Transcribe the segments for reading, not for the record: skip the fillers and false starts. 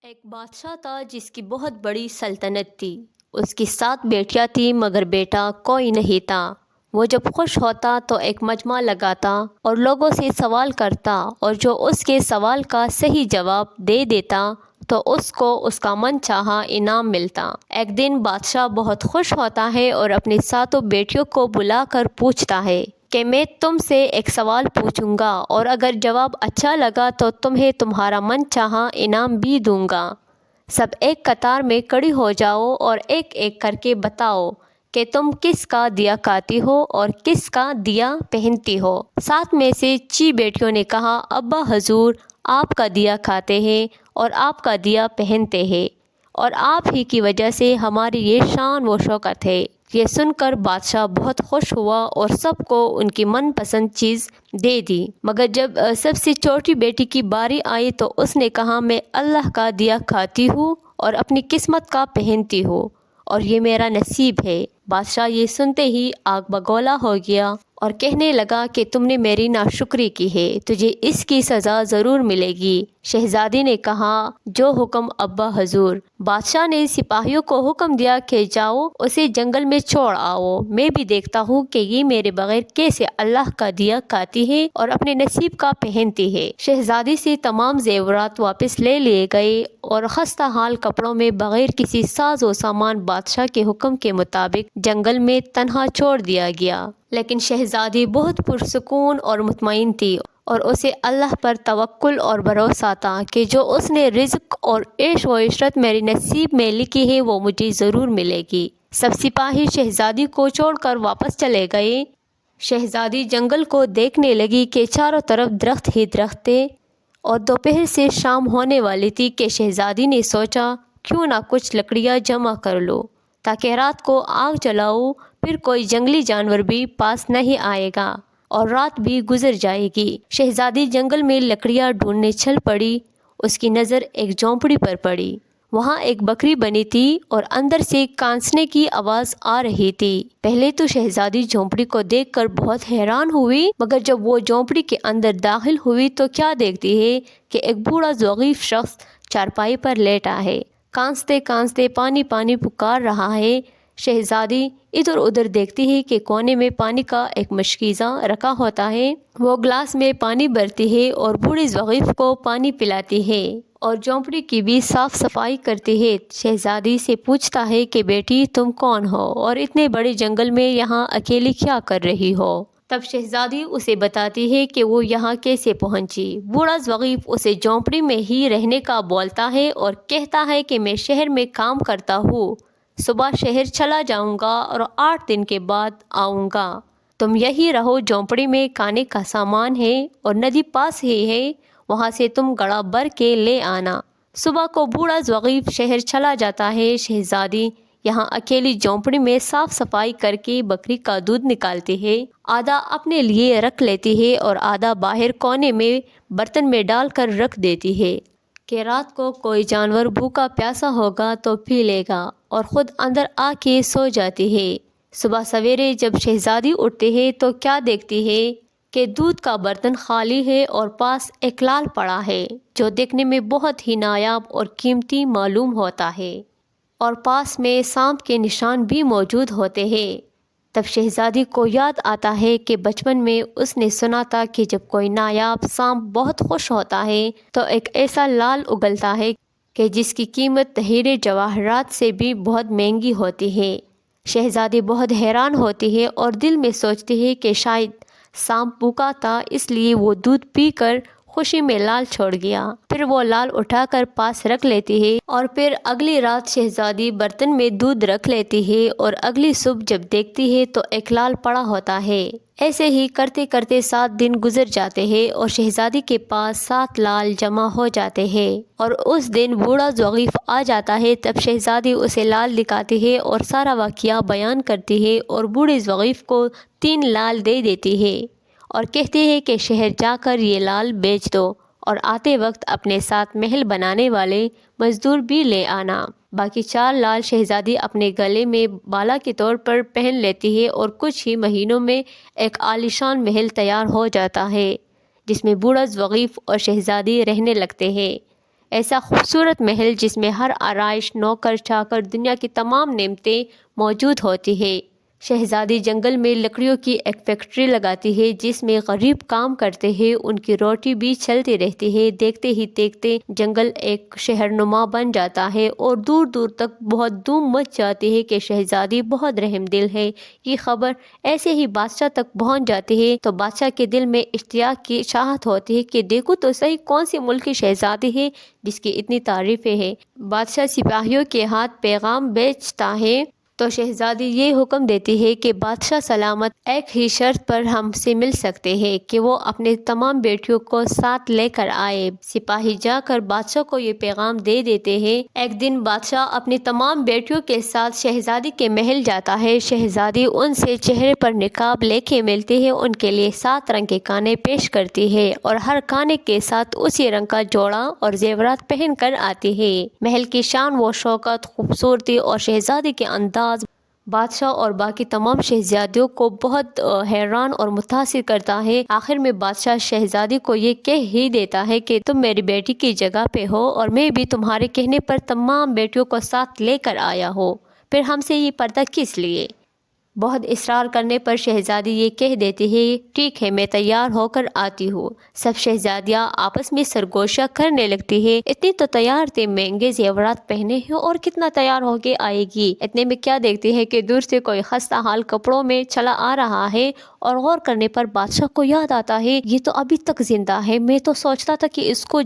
ایک بادشاہ تھا جس کی بہت بڑی سلطنت تھی۔ اس کی 7 بیٹیاں تھیں مگر بیٹا کوئی نہیں تھا۔ وہ جب خوش ہوتا تو ایک مجمع لگاتا اور لوگوں سے سوال کرتا، اور جو اس کے سوال کا صحیح جواب دے دیتا تو اس کو اس کا من چاہا انعام ملتا۔ ایک دن بادشاہ بہت خوش ہوتا ہے اور اپنی 7 بیٹیوں کو بلا کر پوچھتا ہے کہ میں تم سے ایک سوال پوچھوں گا، اور اگر جواب اچھا لگا تو تمہیں تمہارا من چاہا انعام بھی دوں گا۔ سب ایک قطار میں کھڑی ہو جاؤ اور ایک ایک کر کے بتاؤ کہ تم کس کا دیا کھاتی ہو اور کس کا دیا پہنتی ہو۔ 7 میں سے 6 بیٹیوں نے کہا، ابا حضور، آپ کا دیا کھاتے ہیں اور آپ کا دیا پہنتے ہیں، اور آپ ہی کی وجہ سے ہماری یہ شان و شوکت ہے۔ یہ سن کر بادشاہ بہت خوش ہوا اور سب کو ان کی من پسند چیز دے دی، مگر جب سب سے چھوٹی بیٹی کی باری آئی تو اس نے کہا، میں اللہ کا دیا کھاتی ہوں اور اپنی قسمت کا پہنتی ہوں، اور یہ میرا نصیب ہے۔ بادشاہ یہ سنتے ہی آگ بگولا ہو گیا اور کہنے لگا کہ تم نے میری ناشکری کی ہے، تجھے اس کی سزا ضرور ملے گی۔ شہزادی نے کہا، جو حکم ابا حضور۔ بادشاہ نے سپاہیوں کو حکم دیا کہ جاؤ اسے جنگل میں چھوڑ آؤ، میں بھی دیکھتا ہوں کہ یہ میرے بغیر کیسے اللہ کا دیا کھاتی ہے اور اپنے نصیب کا پہنتی ہے۔ شہزادی سے تمام زیورات واپس لے لیے گئے اور خستہ حال کپڑوں میں بغیر کسی ساز و سامان بادشاہ کے حکم کے مطابق جنگل میں تنہا چھوڑ دیا گیا۔ لیکن شہزادی بہت پرسکون اور مطمئن تھی، اور اسے اللہ پر توکل اور بھروسہ تھا کہ جو اس نے رزق اور عیش و عشرت میری نصیب میں لکھی ہے وہ مجھے ضرور ملے گی۔ سب سپاہی شہزادی کو چھوڑ کر واپس چلے گئے۔ شہزادی جنگل کو دیکھنے لگی کہ چاروں طرف درخت ہی درخت تھے، اور دوپہر سے شام ہونے والی تھی کہ شہزادی نے سوچا کیوں نہ کچھ لکڑیاں جمع کر لو تاکہ رات کو آگ جلاؤں، پھر کوئی جنگلی جانور بھی پاس نہیں آئے گا اور رات بھی گزر جائے گی۔ شہزادی جنگل میں لکڑیاں ڈھونڈنے چل پڑی۔ اس کی نظر ایک جھونپڑی پر پڑی۔ وہاں ایک بکری بنی تھی اور اندر سے کانسنے کی آواز آ رہی تھی۔ پہلے تو شہزادی جھونپڑی کو دیکھ کر بہت حیران ہوئی، مگر جب وہ جھونپڑی کے اندر داخل ہوئی تو کیا دیکھتی ہے کہ ایک بوڑھا ضعیف شخص چارپائی پر لیٹا ہے، کانستے کانستے پانی پانی پکار رہا ہے۔ شہزادی ادھر ادھر دیکھتی ہے کہ کونے میں پانی کا ایک مشکیزہ رکھا ہوتا ہے۔ وہ گلاس میں پانی بھرتی ہے اور بوڑھی ضعیف کو پانی پلاتی ہے اور جھونپڑی کی بھی صاف صفائی کرتی ہے۔ شہزادی سے پوچھتا ہے کہ بیٹی تم کون ہو اور اتنے بڑے جنگل میں یہاں اکیلی کیا کر رہی ہو؟ تب شہزادی اسے بتاتی ہے کہ وہ یہاں کیسے پہنچی۔ بوڑھا ضعیف اسے جھونپڑی میں ہی رہنے کا بولتا ہے اور کہتا ہے کہ میں شہر میں کام کرتا ہوں، صبح شہر چلا جاؤں گا اور 8 دن کے بعد آؤں گا۔ تم یہی رہو، جھونپڑی میں کھانے کا سامان ہے اور ندی پاس ہی ہے، وہاں سے تم گڑا بھر کے لے آنا۔ صبح کو بوڑھا ضعیف شہر چلا جاتا ہے۔ شہزادی یہاں اکیلی جھونپڑی میں صاف صفائی کر کے بکری کا دودھ نکالتی ہے، آدھا اپنے لیے رکھ لیتی ہے اور آدھا باہر کونے میں برتن میں ڈال کر رکھ دیتی ہے کہ رات کو کوئی جانور بھوکا پیاسا ہوگا تو پی لے گا، اور خود اندر آ کے سو جاتی ہے۔ صبح سویرے جب شہزادی اٹھتی ہے تو کیا دیکھتی ہے کہ دودھ کا برتن خالی ہے اور پاس ایک لال پڑا ہے جو دیکھنے میں بہت ہی نایاب اور قیمتی معلوم ہوتا ہے، اور پاس میں سانپ کے نشان بھی موجود ہوتے ہیں۔ تب شہزادی کو یاد آتا ہے کہ بچپن میں اس نے سنا تھا کہ جب کوئی نایاب سانپ بہت خوش ہوتا ہے تو ایک ایسا لال اگلتا ہے کہ جس کی قیمت ہیرے جواہرات سے بھی بہت مہنگی ہوتی ہے۔ شہزادی بہت حیران ہوتی ہے اور دل میں سوچتی ہے کہ شاید سانپ بھوکا تھا، اس لیے وہ دودھ پی کر خوشی میں لال چھوڑ گیا۔ پھر وہ لال اٹھا کر پاس رکھ لیتی ہے، اور پھر اگلی رات شہزادی برتن میں دودھ رکھ لیتی ہے اور اگلی صبح جب دیکھتی ہے تو ایک لال پڑا ہوتا ہے۔ ایسے ہی کرتے کرتے 7 دن گزر جاتے ہیں اور شہزادی کے پاس 7 لال جمع ہو جاتے ہیں، اور اس دن بوڑھا ضعیف آ جاتا ہے۔ تب شہزادی اسے لال دکھاتی ہے اور سارا واقعہ بیان کرتی ہے اور بوڑھے ضعیف کو 3 لال دے دیتی ہے اور کہتی ہے کہ شہر جا کر یہ لال بیچ دو اور آتے وقت اپنے ساتھ محل بنانے والے مزدور بھی لے آنا۔ باقی 4 لال شہزادی اپنے گلے میں بالا کے طور پر پہن لیتی ہے، اور کچھ ہی مہینوں میں ایک عالیشان محل تیار ہو جاتا ہے جس میں بوڑھا ضعیف اور شہزادی رہنے لگتے ہیں۔ ایسا خوبصورت محل جس میں ہر آرائش، نوکر چاکر، دنیا کی تمام نعمتیں موجود ہوتی ہے۔ شہزادی جنگل میں لکڑیوں کی ایک فیکٹری لگاتی ہے جس میں غریب کام کرتے ہیں، ان کی روٹی بھی چلتی رہتی ہے۔ دیکھتے ہی دیکھتے جنگل ایک شہر نما بن جاتا ہے اور دور دور تک بہت دھوم مچ جاتی ہے کہ شہزادی بہت رحم دل ہے۔ یہ خبر ایسے ہی بادشاہ تک پہنچ جاتی ہے تو بادشاہ کے دل میں اشتیاق کی چاہت ہوتی ہے کہ دیکھو تو صحیح کون سی ملک کی شہزادی ہے جس کی اتنی تعریفیں ہیں۔ بادشاہ سپاہیوں کے ہاتھ پیغام بھیجتا ہے تو شہزادی یہ حکم دیتی ہے کہ بادشاہ سلامت ایک ہی شرط پر ہم سے مل سکتے ہیں کہ وہ اپنے تمام بیٹیوں کو ساتھ لے کر آئے۔ سپاہی جا کر بادشاہ کو یہ پیغام دے دیتے ہیں۔ ایک دن بادشاہ اپنی تمام بیٹیوں کے ساتھ شہزادی کے محل جاتا ہے۔ شہزادی ان سے چہرے پر نقاب لے کے ملتی ہے، ان کے لیے 7 رنگ کے کانے پیش کرتی ہے اور ہر کانے کے ساتھ اسی رنگ کا جوڑا اور زیورات پہن کر آتی ہے۔ محل کی شان و شوکت، خوبصورتی اور شہزادی کے انداز بادشاہ اور باقی تمام شہزادیوں کو بہت حیران اور متاثر کرتا ہے۔ آخر میں بادشاہ شہزادی کو یہ کہہ ہی دیتا ہے کہ تم میری بیٹی کی جگہ پہ ہو اور میں بھی تمہارے کہنے پر تمام بیٹیوں کو ساتھ لے کر آیا ہوں، پھر ہم سے یہ پردہ کس لیے؟ بہت اصرار کرنے پر شہزادی یہ کہہ دیتی ہے ٹھیک ہے میں تیار ہو کر آتی ہوں۔ سب شہزادیاں آپس میں سرگوشیاں کرنے لگتی ہے، اتنی تو تیار تھے، مہنگے زیورات پہنے ہیں اور کتنا تیار ہو کے آئے گی۔ اتنے میں کیا دیکھتی ہے کہ دور سے کوئی خستہ حال کپڑوں میں چلا آ رہا ہے اور غور کرنے پر بادشاہ کو یاد آتا ہے یہ تو ابھی تک زندہ ہے، میں تو سوچتا تھا کہ اس کو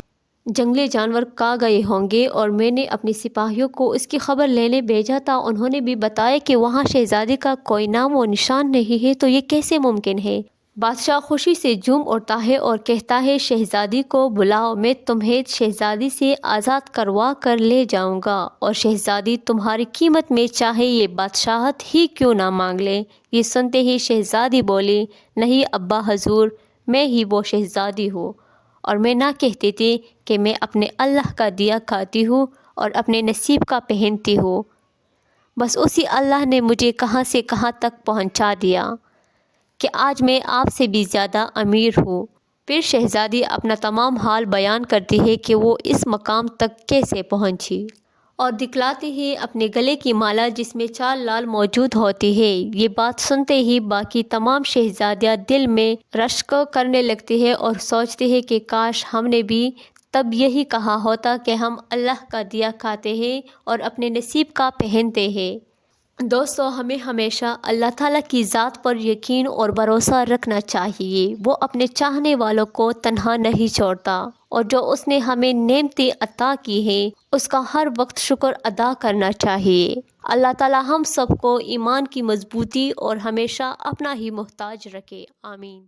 جنگلی جانور کھا گئے ہوں گے اور میں نے اپنے سپاہیوں کو اس کی خبر لینے بھیجا تھا، انہوں نے بھی بتایا کہ وہاں شہزادی کا کوئی نام و نشان نہیں ہے، تو یہ کیسے ممکن ہے؟ بادشاہ خوشی سے جھوم اٹھتا ہے اور کہتا ہے شہزادی کو بلاؤ، میں تمہیں شہزادی سے آزاد کروا کر لے جاؤں گا اور شہزادی تمہاری قیمت میں چاہے یہ بادشاہت ہی کیوں نہ مانگ لے۔ یہ سنتے ہی شہزادی بولی نہیں ابا حضور، میں ہی وہ شہزادی ہوں اور میں نہ کہتی تھی کہ میں اپنے اللہ کا دیا کھاتی ہوں اور اپنے نصیب کا پہنتی ہوں، بس اسی اللہ نے مجھے کہاں سے کہاں تک پہنچا دیا کہ آج میں آپ سے بھی زیادہ امیر ہوں۔ پھر شہزادی اپنا تمام حال بیان کرتی ہے کہ وہ اس مقام تک کیسے پہنچی اور دکھلاتی ہے اپنے گلے کی مالا جس میں 4 لال موجود ہوتی ہے۔ یہ بات سنتے ہی باقی تمام شہزادیاں دل میں رشک کرنے لگتی ہے اور سوچتی ہے کہ کاش ہم نے بھی تب یہی کہا ہوتا کہ ہم اللہ کا دیا کھاتے ہیں اور اپنے نصیب کا پہنتے ہیں۔ دوستو، ہمیں ہمیشہ اللہ تعالیٰ کی ذات پر یقین اور بھروسہ رکھنا چاہیے۔ وہ اپنے چاہنے والوں کو تنہا نہیں چھوڑتا اور جو اس نے ہمیں نعمتیں عطا کی ہیں اس کا ہر وقت شکر ادا کرنا چاہیے۔ اللہ تعالیٰ ہم سب کو ایمان کی مضبوطی اور ہمیشہ اپنا ہی محتاج رکھے، آمین۔